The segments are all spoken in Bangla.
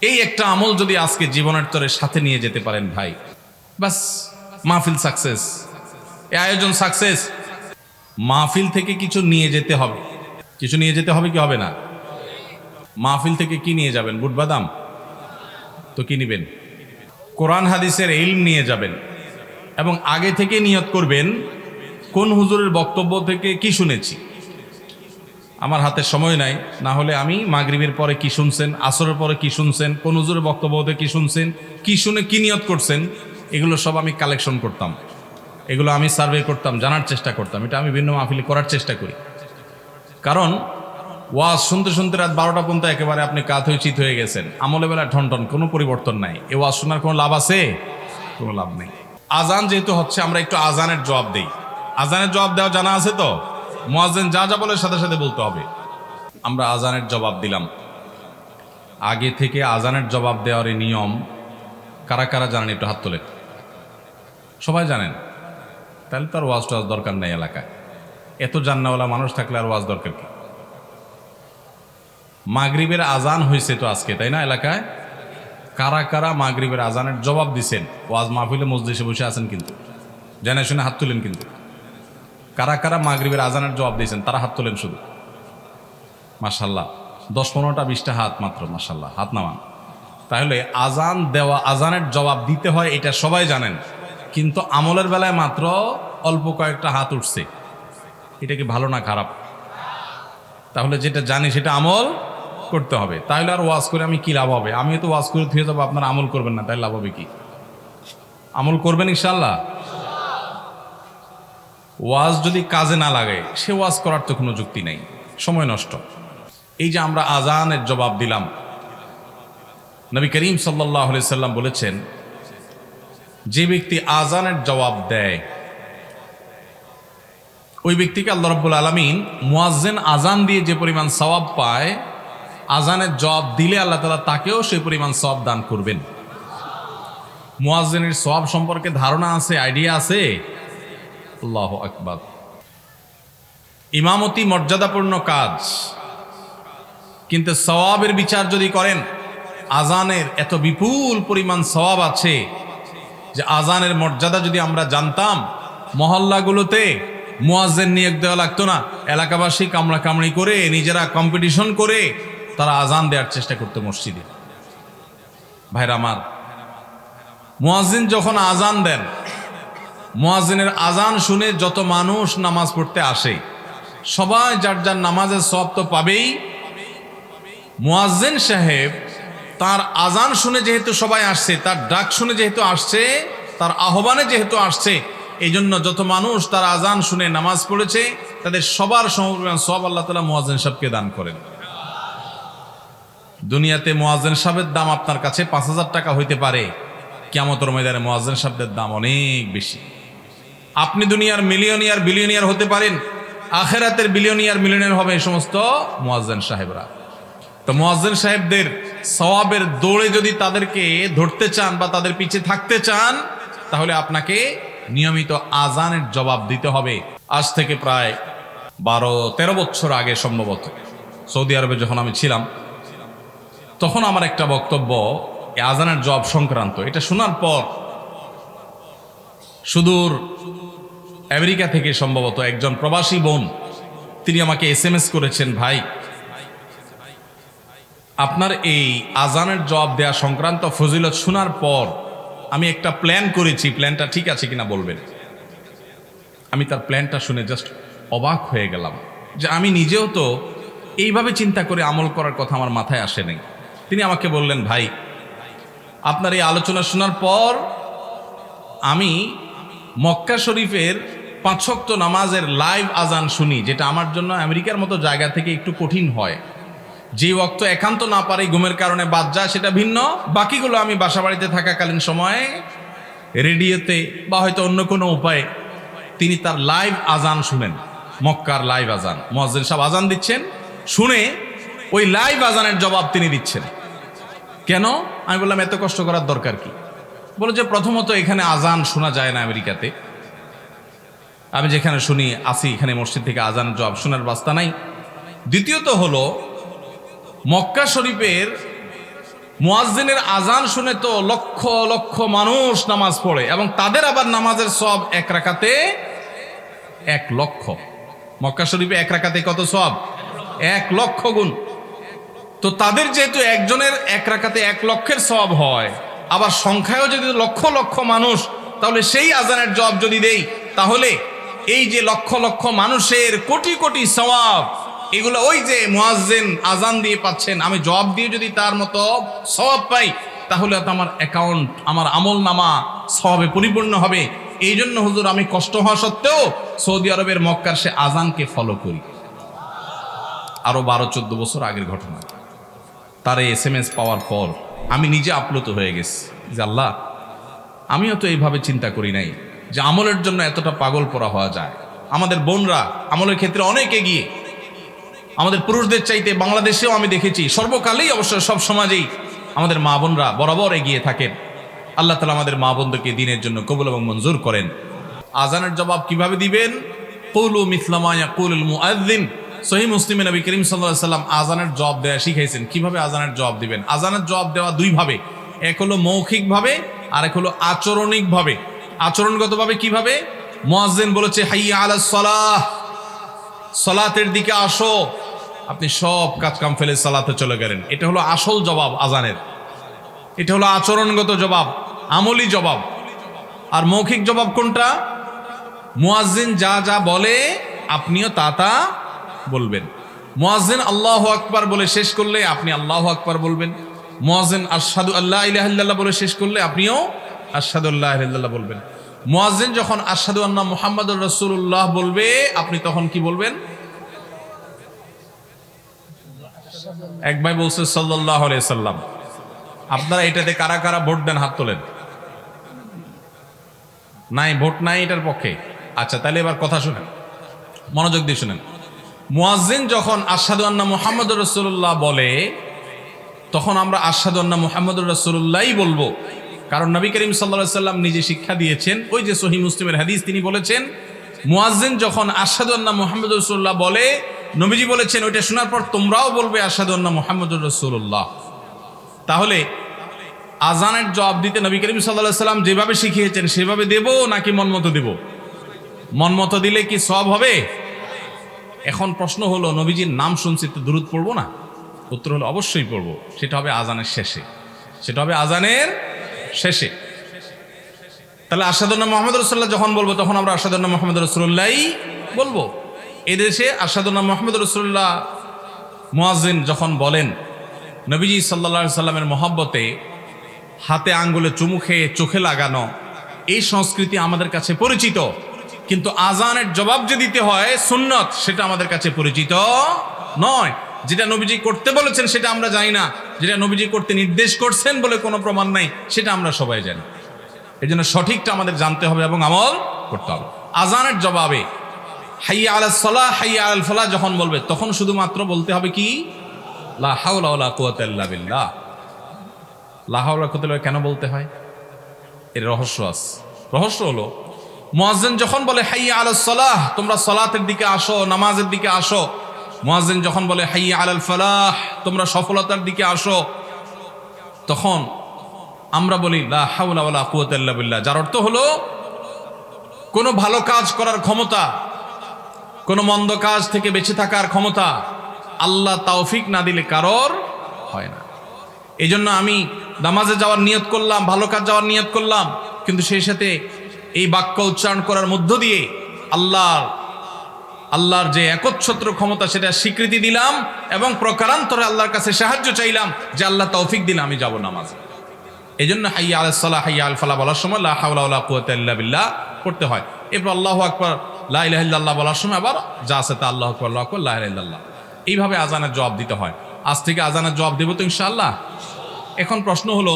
এই একটা আমল যদি আজকে জীবনের তরে সাথে নিয়ে যেতে পারেন ভাই, বাস মাহফিল সাকসেস, এই আয়োজন সাকসেস। মাহফিল থেকে কিছু নিয়ে যেতে হবে, কিছু নিয়ে যেতে হবে কি হবে না? মাহফিল থেকে কি নিয়ে যাবেন? বুট বাদাম তো কি নিবেন? কোরআন হাদিসের ইলম নিয়ে যাবেন এবং আগে থেকে নিয়ত করবেন কোন হুজুরের বক্তব্য থেকে কি শুনেছি। আমার হাতে সময় নাই, না হলে আমি মাগরিবের পরে কি শুনছেন, আসরের পরে কি শুনছেন, কোন হুজুরের বক্তব্য থেকে কি শুনছেন, কি শুনে কি নিয়ত করছেন, এগুলো সব আমি কালেকশন করতাম, এগুলো আমি সার্ভে করতাম, জানার চেষ্টা করতাম। এটা আমি ভিন্ন মাহফিলে করার চেষ্টা করি। কারণ ওয়াজ শুনতে শুনতে রাত 12টা পর্যন্ত একেবারে আপনি কাত হয়ে চিত হয়ে গেছেন, আমলে বেলা ঠনঠন, কোনো পরিবর্তন নাই। এ ওয়াজ শোনার কোনো লাভ আছে? কোনো লাভ নেই। আজান যেহেতু হচ্ছে, আমরা একটু আজানের জবাব দেই। আজানের জবাব দেওয়া জানা আছে তো? মুয়াজ্জিন যা যা বলে সাথে সাথে বলতে হবে। আমরা আজানের জবাব দিলাম। আগে থেকে আজানের জবাব দেওয়ার এই নিয়ম কারা কারা জানেন? একটু হাত তোলেন। সবাই জানেন? তাহলে তো আর ওয়াজ টোয়াজ দরকার নেই এলাকায়। এত জান্নাওয়ালা মানুষ থাকলে আর ওয়াজ দরকার কি? মাগরিবের আজান হয়েছে তো আজকে, তাই না? এলাকায় কারা কারা মাগরিবের আজানের জবাব দিছেন? ওয়াজ মাহফিলে মজলিসে বসে আছেন কিন্তু, জেনে শুনে হাত তুলেন কিন্তু। কারা কারা মাগরিবের আজানের জবাব দিয়েছেন তারা হাত তোলেন শুধু। মাশাল্লাহ, 10-15টা 20টা হাত মাত্র, মাশাল্লাহ, হাত নামান। তাহলে আজান দেওয়া, আজানের জবাব দিতে হয় এটা সবাই জানেন, কিন্তু আমলের বেলায় মাত্র অল্প কয়েকটা হাত উঠছে। এটা কি ভালো না খারাপ? তাহলে যেটা জানি সেটা আমল করতে হবে। তাহলে আর ওয়াজ করে আমি কি লাভ হবে? আমি তো ওয়াজ করে থুয়ে যাবো, আপনারা আমল করবেন না, তাই লাভ হবে কি? আমল করবেন ইনশাল্লাহ। ওয়াজ যদি কাজে না লাগে সে ওয়াজ করার তো কোনো যুক্তি নেই, সময় নষ্ট। এই যে আমরা আজানের জবাব দিলাম, নবী করিম সাল্লাল্লাহু আলাইহি সাল্লাম বলেছেন, যে ব্যক্তি আজানের জবাব দেয় ওই ব্যক্তিকে আল্লাহ রাব্বুল আলামিন মুয়াজ্জিন আজান দিয়ে যে পরিমাণ সওয়াব পায়, আজানের জবাব দিলে আল্লাহ তাআলা তাকেও সেই পরিমাণ সওয়াব দান করবেন। মুয়াজ্জিনের সওয়াব সম্পর্কে ধারণা আছে, আইডিয়া আছে? আল্লাহু আকবার। ইমামতি মর্যাদাপূর্ণ কাজ, কিন্তু সওয়াবের বিচার যদি করেন, আজানের এত বিপুল পরিমাণ সওয়াব আছে যে আজানের মর্যাদা যদি আমরা জানতাম, মহল্লাগুলোতে মুয়াজ্জিন নিয়োগ দেওয়া লাগতো না। এলাকাবাসী কামড়া কামড়ি করে, নিজেরা কম্পিটিশন করে তারা আজান দেওয়ার চেষ্টা করতো মসজিদে। ভাইরা আমার, মুয়াজ্জিন যখন আজান দেন, মুয়াজ্জিনের আজান শুনে যত মানুষ নামাজ পড়তে আসে, সবাই যার যার নামাজের সওয়াব তো পাবেই। মুয়াজ্জিন সাহেব তার আজান শুনে যেহেতু সবাই আসছে, তার ডাক শুনে যেহেতু আসছে, তার আহ্বানে যেহেতু আসছে, এই জন্য যত মানুষ তার আজান শুনে নামাজ পড়েছে তাদের সবার সমপরিমাণ সওয়াব আল্লাহ তাআলা মুয়াজ্জিন সাহেবকে দান করেন। দুনিয়াতে মুয়াজ্জিন সাহেবের দাম আপনার কাছে 5,000 টাকা হইতে পারে, কিয়ামতের ময়দানে মুয়াজ্জিন সাহেবদের দাম অনেক বেশি। আপনি দুনিয়ার মিলিয়নিয়ার বিলিয়নিয়ার হতে পারেন, আখিরাতের বিলিয়নিয়ার মিলিয়নিয়ার হবে এই সমস্ত মুয়াজ্জিন সাহেবরা। তো মুয়াজ্জিন সাহেবদের সওয়াবের দৌড়ে যদি তাদেরকে ধরতে চান বা তাদের পিছে থাকতে চান, তাহলে আপনাকে নিয়মিত আজানের জবাব দিতে হবে। আজ থেকে প্রায় 12-13 বছর আগে সম্ভবত সৌদি আরবে যখন আমি ছিলাম, তখন আমার একটা বক্তব্য আজানের জবাব সংক্রান্ত। এটা শোনার পর সুদূর আমেরিকা থেকে সম্ভবত একজন প্রবাসী বোন, তিনি আমাকে SMS করেছেন, ভাই আপনার এই আজানের জবাব দেওয়া সংক্রান্ত ফজিলত শোনার পর আমি একটা প্ল্যান করেছি, প্ল্যানটা ঠিক আছে কিনা বলবেন। আমি তার প্ল্যানটা শুনে জাস্ট অবাক হয়ে গেলাম যে আমি নিজেও তো এইভাবে চিন্তা করে আমল করার কথা আমার মাথায় আসে নাই। তিনি আমাকে বললেন, ভাই আপনার এই আলোচনা শোনার পর আমি মক্কা শরীফের 5 ওয়াক্ত নামাজের লাইভ আজান শুনি, যেটা আমার জন্য আমেরিকার মতো জায়গা থেকে একটু কঠিন হয়। যে ওয়াক্ত একান্ত না পারে ঘুমের কারণে বাদ যায় সেটা ভিন্ন, বাকিগুলো আমি বাসা বাড়িতে থাকাকালীন সময়ে রেডিওতে বা হয়তো অন্য কোনো উপায়ে তিনি তার লাইভ আজান শুনেন। মক্কার লাইভ আজান, মুয়াজ্জিন সাহেব আজান দিচ্ছেন, শুনে ওই লাইভ আজানের জবাব তিনি দিচ্ছেন। কেন? আমি বললাম এত কষ্ট করার দরকার কি? বলে যে প্রথমত এখানে আজান শোনা যায় না আমেরিকাতে, আমি যেখানে শুনি আসি এখানে মসজিদ থেকে আজানের জবাব শোনার রাস্তা নাই। দ্বিতীয়ত হলো মক্কা শরীফের মুয়াজ্জিনের আজান শুনে তো লক্ষ লক্ষ মানুষ নামাজ পড়ে এবং তাদের আবার নামাজের সওয়াব এক রাকাতে 1 লক্ষ। মক্কা শরীফে এক রাকাতে কত সওয়াব? 1 লক্ষ গুণ। তো তাদের যেহেতু একজনের এক রাকাতে 1 লক্ষের সওয়াব হয়, আবার সংখ্যায়ও যদি লক্ষ লক্ষ মানুষ, তাহলে সেই আজানের জবাব যদি দেই, তাহলে এই যে লক্ষ লক্ষ মানুষের কোটি কোটি সওয়াব, এগুলো ওই যে মুয়াজ্জিন আজান দিয়ে পাচ্ছেন, আমি জবাব দিয়ে যদি তার মতো সওয়াব পাই, তাহলে তো আমার অ্যাকাউন্ট, আমার আমল নামা সওয়াবে পরিপূর্ণ হবে। এই জন্য হুজুর আমি কষ্ট হওয়া সত্ত্বেও সৌদি আরবের মক্কার সে আজানকে ফলো করি। আরো 12-14 বছর আগের ঘটনা। তার এই SMS পাওয়ার পর আমি নিজে আপ্লুত হয়ে গেছি যে আল্লাহ, আমিও তো এইভাবে চিন্তা করি নাই যে আমলের জন্য এতটা পাগল পড়া হওয়া যায়। আমাদের বোনরা আমলের ক্ষেত্রে অনেক এগিয়ে, আমাদের পুরুষদের চাইতে বাংলাদেশেও আমি দেখেছি, সর্বকালেই অবশ্য সব সমাজেই আমাদের মা বোনরা বরাবর এগিয়ে থাকেন। আল্লাহ তাআলা আমাদের মা বোনদেরকে দ্বীনের জন্য কবুল এবং মঞ্জুর করেন। আজানের জবাব কিভাবে দিবেন? কুলু মিসলা মা ইয়াকুলুল মুআজ্জিন। সহিহ মুসলিমে নবী করিম সাল্লাল্লাহু আলাইহি ওয়াসাল্লাম আজানের জবাব দেওয়া শিখাইছেন। কিভাবে আজানের জবাব দিবেন? আজানের জবাব দেওয়া 2 ভাবে, এক হলো মৌখিকভাবে আর এক হলো আচরণিকভাবে। আচরণগতভাবে কিভাবে? মুয়াজ্জিন বলেছে হাইয়া আলাস সালাহ, সালাতের দিকে আসো, আপনি সব কাজ কাম ফেলে সালাতে চলে গেলেন, এটা হলো আসল জবাব আজানের। এটা হলো আচরণগত জবাব, আমলি জবাব। আর মৌখিক জবাব কোনটা? মুয়াজ্জিন যা যা বলে আপনিও তা তা বলবেন। মুয়াজ্জিন আল্লাহু আকবার বলে শেষ করলে আপনি আল্লাহু আকবার বলবেন। মুয়াজ্জিন আশহাদু আল্লা ইলাহা ইল্লাল্লাহ বলে শেষ করলে আপনিও আশহাদু আল্লা ইলাহা ইল্লাল্লাহ বলবেন। মুয়াজ্জিন যখন আশহাদু আন্না মুহাম্মাদুর রাসূলুল্লাহ বলবে, আপনি তখন কি বলবেন? এক ভাই বলছে সাল্লাল্লাহু আলাইহি সাল্লাম। আপনারা এটাতে কারা কারা ভোট দেন? হাত তোলেন। নাই, ভোট নাই এটার পক্ষে। আচ্ছা, তাহলে এবার কথা শুনেন, মনোযোগ দিয়ে শুনেন। মুয়াজ্জিন যখন আশহাদু আন্না মুহাম্মাদুর রাসূলুল্লাহ বলে, তখন আমরা আশহাদু আন্না মুহাম্মাদুর রাসূলুল্লাহই বলবো। কারণ নবী করিম সাল্লাল্লাহু আলাইহি সাল্লাম নিজে শিক্ষা দিয়েছেন, ওই যে সহিহ মুসলিমের হাদিস, তিনি বলেছেন মুয়াজ্জিন যখন আশহাদু আন্না মুহাম্মাদুর রাসূলুল্লাহ বলে, নবীজি বলেছেন ওইটা শোনার পর তোমরাও বলবে আশহাদু আন্না মুহাম্মাদুর রাসূলুল্লাহ। তাহলে আজানের জবাব দিতে নবী করিম সাল্লাল্লাহু আলাইহি সাল্লাম যেভাবে শিখিয়েছেন সেভাবে দেব নাকি মনমতো দেব? মনমতো দিলে কি সওয়াব হবে? এখন প্রশ্ন হলো, নবীজির নাম শুনছি তো দুরূদ পড়বো না? উত্তর হলো অবশ্যই পড়বো। সেটা হবে আজানের শেষে, সেটা হবে আজানের শেষে। তাহলে আশহাদু আন্না মুহাম্মাদুর রাসূলুল্লাহ যখন বলবো, তখন আমরা আশহাদু আন্না মুহাম্মাদুর রাসূলুল্লাহই বলবো। এদেশে আশহাদু আন্না মুহাম্মাদুর রাসূলুল্লাহ মুয়াজ্জিন যখন বলেন, নবীজি সাল্লাল্লাহু আলাইহি সাল্লামের মহব্বতে হাতে আঙ্গুলে চুমু খেয়ে চোখে লাগানো, এই সংস্কৃতি আমাদের কাছে পরিচিত। কিন্তু আজানের জবাব যে দিতে হয় সুন্নত, সেটা আমাদের কাছে পরিচিত নয়। যেটা নবীজি করতে বলেছেন সেটা আমরা জানি না, যেটা নবীজি করতে নির্দেশ করছেন বলে কোনো প্রমাণ নাই সেটা আমরা সবাই জানি। এই জন্য সঠিকটা আমাদের জানতে হবে এবং আমল করতে হবে। আজানের জবাবে হাইয়া আলাস সালাহ হাইয়া আলাল ফালাহ যখন বলবে, তখন শুধুমাত্র বলতে হবে কি? লা হাওলা ওয়ালা কুওয়াতা ইল্লা বিল্লাহ। লা হাওলা ওয়ালা কুওয়াতা কেন বলতে হয়? এর রহস্য আছে। রহস্য হলো, মুয়াজ্জিন যখন বলে হাইয়া আলাস সালাহ, তোমরা সালাতের দিকে আসো, নামাজের দিকে আসো। মুয়াজ্জিন যখন বলে হাইয়া আলাল ফালাহ, তোমরা সফলতার দিকে আসো, তখন আমরা বলি লা হাওলা ওয়ালা কুওয়াতা ইল্লা বিল্লাহ, যার অর্থ হলো কোনো ভালো কাজ করার ক্ষমতা, কোনো মন্দ কাজ থেকে বেঁচে থাকার ক্ষমতা আল্লাহ তৌফিক না দিলে কারোর হয় না। এই জন্য আমি নামাজে যাওয়ার নিয়ত করলাম, ভালো কাজ যাওয়ার নিয়ত করলাম, কিন্তু সেই সাথে এই বাক্য উচ্চারণ করার মধ্য দিয়ে আল্লাহর যে একচ্ছত্র ক্ষমতা সেটা স্বীকৃতি দিলাম এবং প্রকারান্তরে আল্লাহর কাছে সাহায্য চাইলাম যে আল্লাহ তৌফিক দিলে আমি যাব নামাজে। এই জন্য হাইয়া আলাস সালাহ হাইয়া আল ফালাহ বলার সময় লা হাওলা ওয়ালা কুওয়াতা ইল্লা বিল্লাহ পড়তে হয়। এরপর আল্লাহু আকবার লা ইলাহা ইল্লাল্লাহ বলার সময় আবার যা আছে তা আল্লাহু আকবার আল্লাহু আকবার লা ইলাহা ইল্লাল্লাহ। এইভাবে আজানের জবাব দিতে হয়। আজ থেকে আজানের জবাব দেব তো ইনশাআল্লাহ। এখন প্রশ্ন হলো,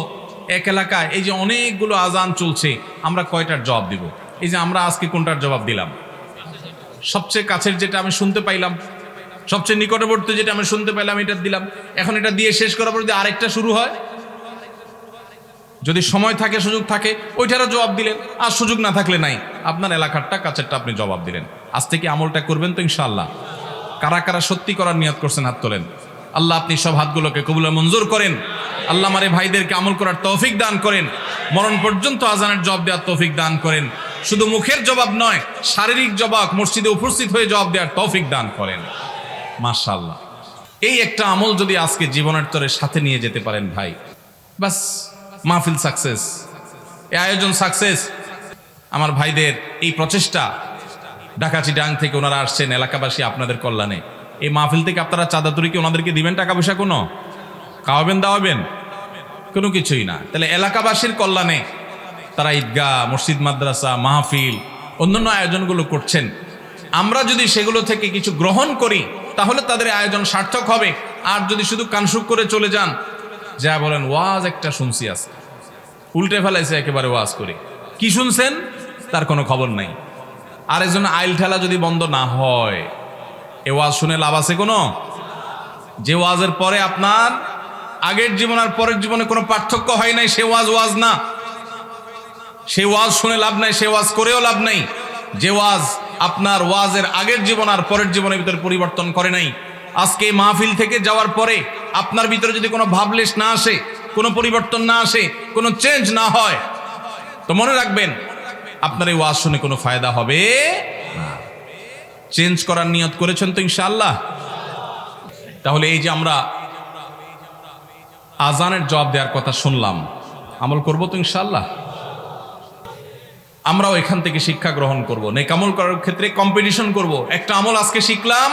এক এলাকায় এই যে অনেকগুলো আজান চলছে, আমরা কয়টার জবাব দিব? এই যে আমরা আজকে কোনটার জবাব দিলাম? সবচেয়ে কাছের যেটা আমি শুনতে পাইলাম, সবচেয়ে নিকটবর্তী যেটা আমি শুনতে পাইলাম, এটা দিলাম। এখন এটা দিয়ে শেষ করার পর যদি আরেকটা শুরু হয়, যদি সময় থাকে, সুযোগ থাকে, ওইটারও জবাব দিলেন। আর সুযোগ না থাকলে নাই, আপনার এলাকারটা কাছেরটা আপনি জবাব দিলেন। আজ থেকে আমলটা করবেন তো ইনশাআল্লাহ? কারা কারা সত্যি করার নিয়ত করছেন হাত তোলেন। আল্লাহ আপনি সব হাতগুলোকে কবুল ও মঞ্জুর করেন। আল্লাহ আমার এই ভাইদেরকে আমল করার তৌফিক দান করেন, মরণ পর্যন্ত আজানের জবাব দেওয়ার তৌফিক দান করেন। শুধু মুখের জবাব নয়, শারীরিক জবাব, মসজিদে উপস্থিত হয়ে জবাব দেওয়ার তৌফিক দান করেন। মাশাআল্লাহ, এই একটা আমল যদি আজকে জীবনের তরে সাথে নিয়ে যেতে পারেন ভাই, বাস মাহফিল সাকসেস, এই আয়োজন সাকসেস। আমার ভাইদের এই প্রচেষ্টা, ঢাকা চিটাং থেকে ওনারা আসছেন এলাকাবাসী আপনাদের কল্যাণে। এই মাহফিল থেকে আপনারা চাঁদা তুলে কি ওনাদেরকে দিবেন টাকা পয়সা? কোনো খাওয়াবেন দাওয়াবেন? কোনো কিছুই না। তাহলে এলাকাবাসীর কল্যাণে তারা ঈদগাহ, মসজিদ, মাদ্রাসা, মাহফিল, অন্যান্য আয়োজনগুলো করছেন। আমরা যদি সেগুলো থেকে কিছু গ্রহণ করি তাহলে তাদের আয়োজন সার্থক হবে। আর যদি শুধু কানসুক করে চলে যান, যা বলেন ওয়াজ একটা শুনছি আছে, উল্টে ফেলাইছে একেবারে ওয়াজ করে, কি শুনছেন তার কোনো খবর নাই। আর একজন আইল ঠেলা যদি বন্ধ না হয়, এ ওয়াজ শুনে লাভ আছে কোনো? যে ওয়াজের পরে আপনার আগের জীবন আর পরের জীবনে কোনো পার্থক্য হয় নাই, সে ওয়াজ ওয়াজ না। সে ওয়াজ শুনে লাভ নাই, সে ওয়াজ করেও লাভ নাই। যে ওয়াজ আপনার ওয়াজের আগের জীবন আর পরের জীবনের ভিতরে পরিবর্তন করে নাই, আজকে এই মাহফিল থেকে যাওয়ার পরে আপনার ভিতরে যদি কোনো ভাবলেশ না আসে, কোনো পরিবর্তন না আসে, কোনো চেঞ্জ না হয়, তো মনে রাখবেন আপনার এই ওয়াজ শুনে কোনো ফায়দা হবে না। চেঞ্জ করার নিয়ত করেছেন তো ইনশাআল্লাহ? তাহলে এই যে আমরা আজানের জবাব দেওয়ার কথা শুনলাম, আমল করব তো ইনশাআল্লাহ? আমরাও এখান থেকে শিক্ষা গ্রহণ করব, নেক আমল করার ক্ষেত্রে কম্পিটিশন করব। একটা আমল আজকে শিখলাম,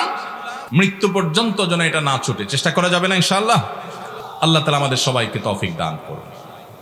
মৃত্যু পর্যন্ত যেন এটা না ছুটে, চেষ্টা করা যাবে না ইনশাআল্লাহ? আল্লাহ তাআলা আমাদের সবাইকে তৌফিক দান করুন।